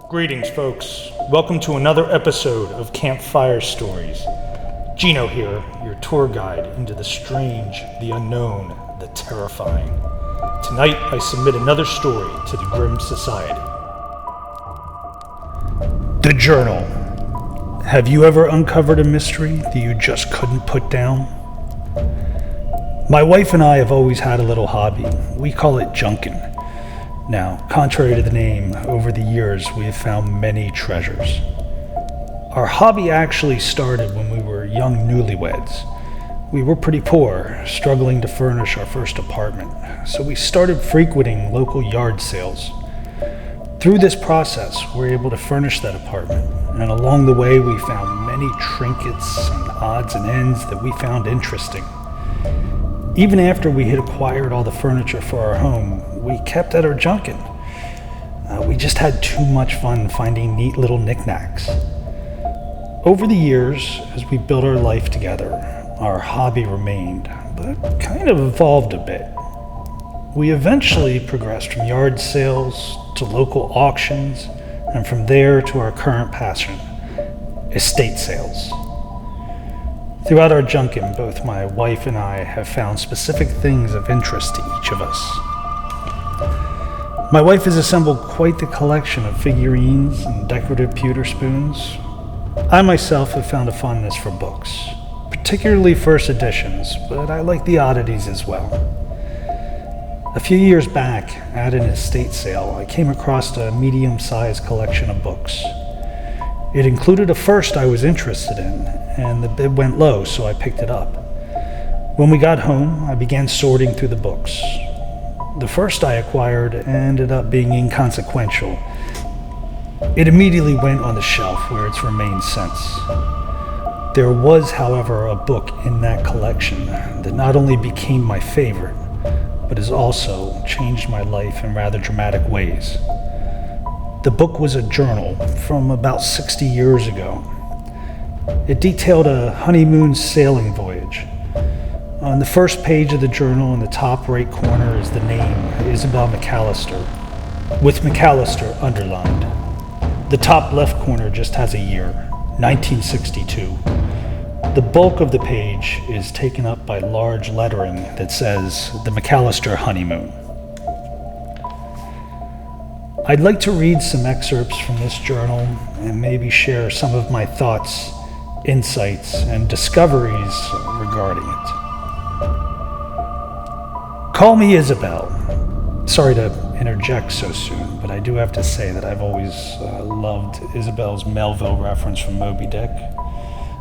Greetings, folks. Welcome to another episode of Campfire Stories. Gino here, your tour guide into the strange, the unknown, the terrifying. Tonight, I submit another story to the Grim Society. The Journal. Have you ever uncovered a mystery that you just couldn't put down? My wife and I have always had a little hobby. We call it junkin'. Now, contrary to the name, over the years we have found many treasures. Our hobby actually started when we were young newlyweds. We were pretty poor, struggling to furnish our first apartment, so we started frequenting local yard sales. Through this process, we were able to furnish that apartment, and along the way we found many trinkets and odds and ends that we found interesting. Even after we had acquired all the furniture for our home, we kept at our junkin'. We just had too much fun finding neat little knickknacks. Over the years, as we built our life together, our hobby remained, but kind of evolved a bit. We eventually progressed from yard sales to local auctions, and from there to our current passion, estate sales. Throughout our junkin', both my wife and I have found specific things of interest to each of us. My wife has assembled quite the collection of figurines and decorative pewter spoons. I myself have found a fondness for books, particularly first editions, but I like the oddities as well. A few years back, at an estate sale, I came across a medium-sized collection of books. It included a first I was interested in, and the bid went low, so I picked it up. When we got home, I began sorting through the books. The first I acquired ended up being inconsequential. It immediately went on the shelf where it's remained since. There was, however, a book in that collection that not only became my favorite, but has also changed my life in rather dramatic ways. The book was a journal from about 60 years ago. It detailed a honeymoon sailing voyage. On the first page of the journal in the top right corner is the name Isabel McAllister, with McAllister underlined. The top left corner just has a year, 1962. The bulk of the page is taken up by large lettering that says the McAllister honeymoon. I'd like to read some excerpts from this journal and maybe share some of my thoughts, insights, and discoveries regarding it. Call me Isabel. Sorry to interject so soon, but I do have to say that I've always loved Isabel's Melville reference from Moby Dick,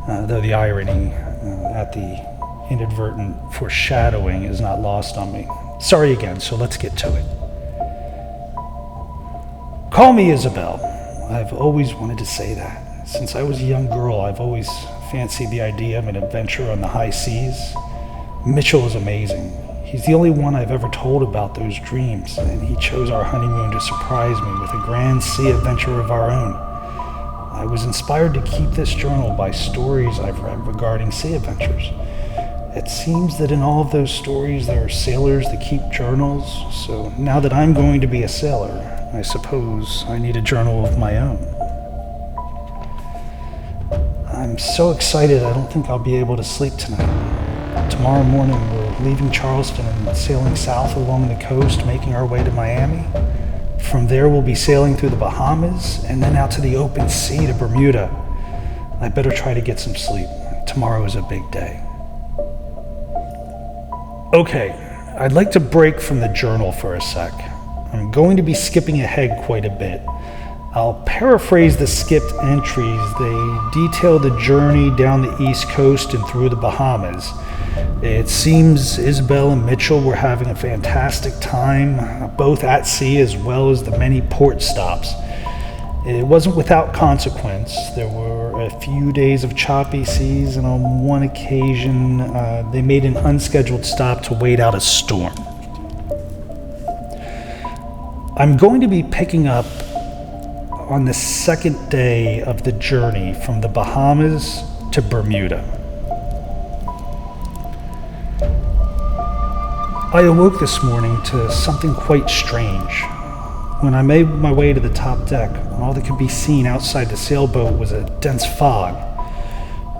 though the irony at the inadvertent foreshadowing is not lost on me. Sorry again, so let's get to it. Call me Isabel. I've always wanted to say that. Since I was a young girl, I've always fancied the idea of an adventure on the high seas. Mitchell is amazing. He's the only one I've ever told about those dreams, and he chose our honeymoon to surprise me with a grand sea adventure of our own. I was inspired to keep this journal by stories I've read regarding sea adventures. It seems that in all of those stories there are sailors that keep journals, so now that I'm going to be a sailor, I suppose I need a journal of my own. I'm so excited I don't think I'll be able to sleep tonight. Tomorrow morning we're leaving Charleston and sailing south along the coast, making our way to Miami. From there we'll be sailing through the Bahamas and then out to the open sea to Bermuda. I better try to get some sleep. Tomorrow is a big day. Okay, I'd like to break from the journal for a sec. I'm going to be skipping ahead quite a bit. I'll paraphrase the skipped entries. They detail the journey down the East Coast and through the Bahamas. It seems Isabel and Mitchell were having a fantastic time, both at sea as well as the many port stops. It wasn't without consequence. There were a few days of choppy seas, and on one occasion, they made an unscheduled stop to wait out a storm. I'm going to be picking up on the second day of the journey from the Bahamas to Bermuda. I awoke this morning to something quite strange. When I made my way to the top deck, all that could be seen outside the sailboat was a dense fog.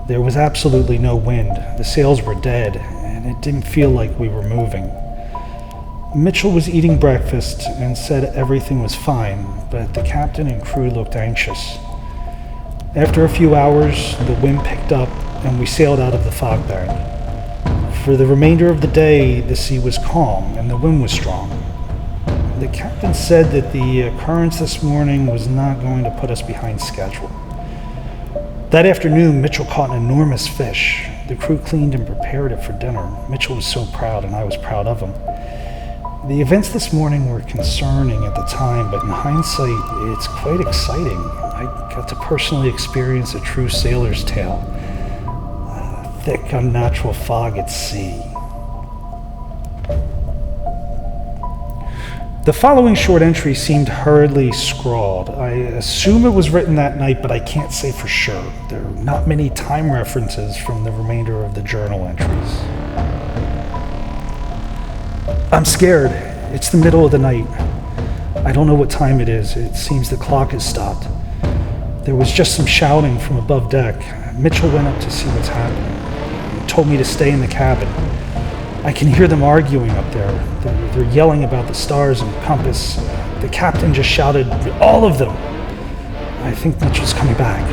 There was absolutely no wind, the sails were dead, and it didn't feel like we were moving. Mitchell was eating breakfast and said everything was fine, but the captain and crew looked anxious. After a few hours, the wind picked up and we sailed out of the fog bank. For the remainder of the day, the sea was calm and the wind was strong. The captain said that the occurrence this morning was not going to put us behind schedule. That afternoon, Mitchell caught an enormous fish. The crew cleaned and prepared it for dinner. Mitchell was so proud, and I was proud of him. The events this morning were concerning at the time, but in hindsight, it's quite exciting. I got to personally experience a true sailor's tale. A thick, unnatural fog at sea. The following short entry seemed hurriedly scrawled. I assume it was written that night, but I can't say for sure. There are not many time references from the remainder of the journal entries. I'm scared. It's the middle of the night. I don't know what time it is. It seems the clock has stopped. There was just some shouting from above deck. Mitchell went up to see what's happening. He told me to stay in the cabin. I can hear them arguing up there. They're yelling about the stars and compass. The captain just shouted, "All of them!" I think Mitchell's coming back.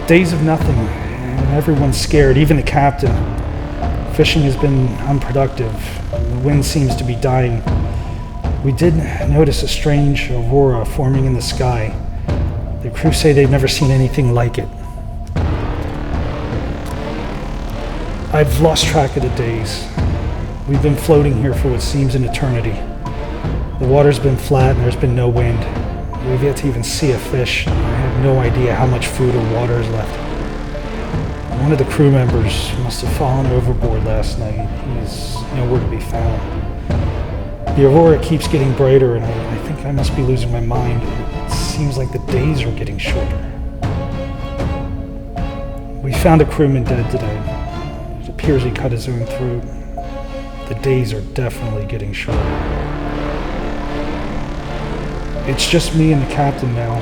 Days of nothing, and everyone's scared, even the captain. Fishing has been unproductive. The wind seems to be dying. We did notice a strange aurora forming in the sky. The crew say they've never seen anything like it. I've lost track of the days. We've been floating here for what seems an eternity. The water's been flat and there's been no wind. We've yet to even see a fish. I have no idea how much food or water is left. One of the crew members must have fallen overboard last night. He's nowhere to be found. The aurora keeps getting brighter and I think I must be losing my mind. It seems like the days are getting shorter. We found a crewman dead today. It appears he cut his own throat. The days are definitely getting shorter. It's just me and the captain now.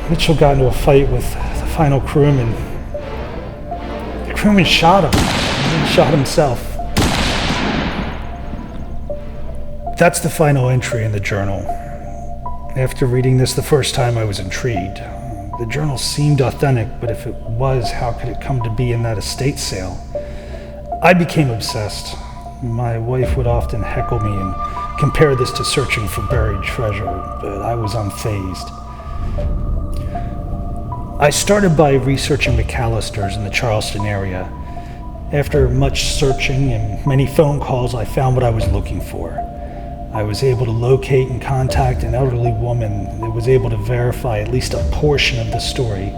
Mitchell got into a fight with the final crewman. The crewman shot him. He shot himself. That's the final entry in the journal. After reading this the first time, I was intrigued. The journal seemed authentic, but if it was, how could it come to be in that estate sale? I became obsessed. My wife would often heckle me and compare this to searching for buried treasure, but I was unfazed. I started by researching McAllister's in the Charleston area. After much searching and many phone calls, I found what I was looking for. I was able to locate and contact an elderly woman that was able to verify at least a portion of the story.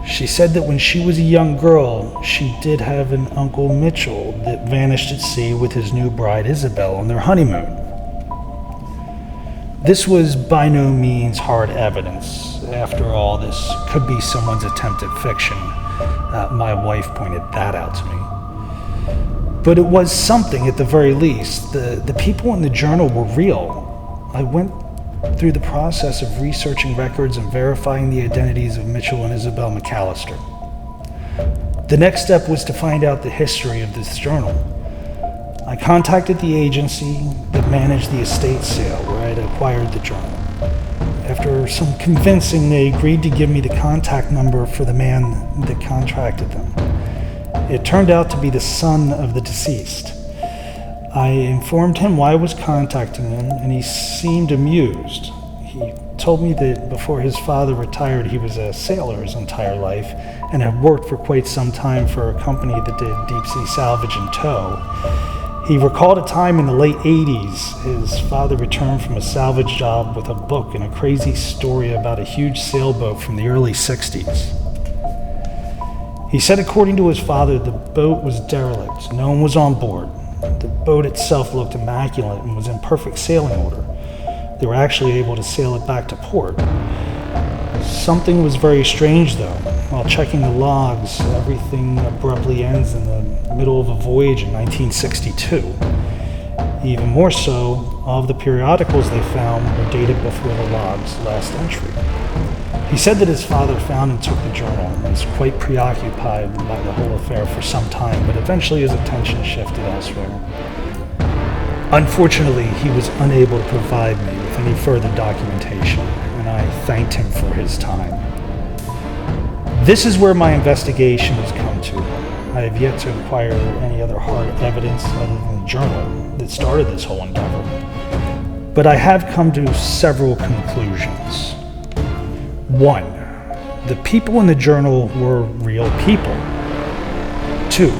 She said that when she was a young girl, she did have an Uncle Mitchell that vanished at sea with his new bride Isabel on their honeymoon. This was by no means hard evidence. After all, this could be someone's attempt at fiction. My wife pointed that out to me. But it was something at the very least. The people in the journal were real. I went through the process of researching records and verifying the identities of Mitchell and Isabel McAllister. The next step was to find out the history of this journal. I contacted the agency that managed the estate sale where I had acquired the journal. After some convincing, they agreed to give me the contact number for the man that contracted them. It turned out to be the son of the deceased. I informed him why I was contacting him, and he seemed amused. He told me that before his father retired, he was a sailor his entire life and had worked for quite some time for a company that did deep-sea salvage and tow. He recalled a time in the late 80s. His father returned from a salvage job with a book and a crazy story about a huge sailboat from the early 60s. He said according to his father, the boat was derelict. No one was on board. The boat itself looked immaculate and was in perfect sailing order. They were actually able to sail it back to port. Something was very strange though. While checking the logs, everything abruptly ends in the middle of a voyage in 1962. Even more so, all of the periodicals they found were dated before the log's last entry. He said that his father found and took the journal and was quite preoccupied by the whole affair for some time, but eventually his attention shifted elsewhere. Unfortunately, he was unable to provide me with any further documentation, and I thanked him for his time. This is where my investigation has come to. I have yet to acquire any other hard evidence other than the journal that started this whole endeavor. But I have come to several conclusions. 1. The people in the journal were real people. 2.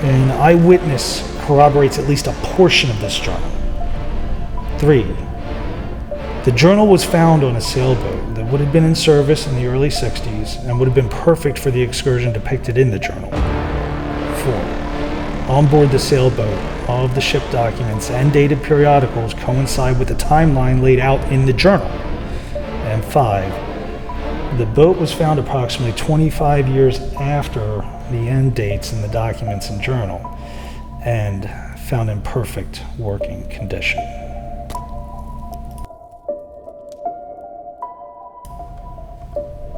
An eyewitness corroborates at least a portion of this journal. 3. The journal was found on a sailboat that would have been in service in the early 60s and would have been perfect for the excursion depicted in the journal. 4. On board the sailboat, all of the ship documents and dated periodicals coincide with the timeline laid out in the journal. And 5. The boat was found approximately 25 years after the end dates in the documents and journal, and found in perfect working condition.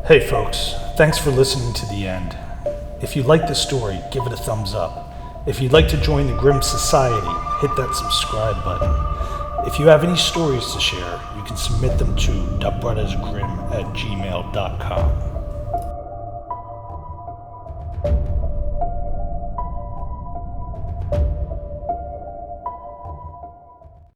Hey folks, thanks for listening to the end. If you like the story, give it a thumbs up. If you'd like to join the Grimm Society, hit that subscribe button. If you have any stories to share, you can submit them to duckbrothersgrimm@gmail.com.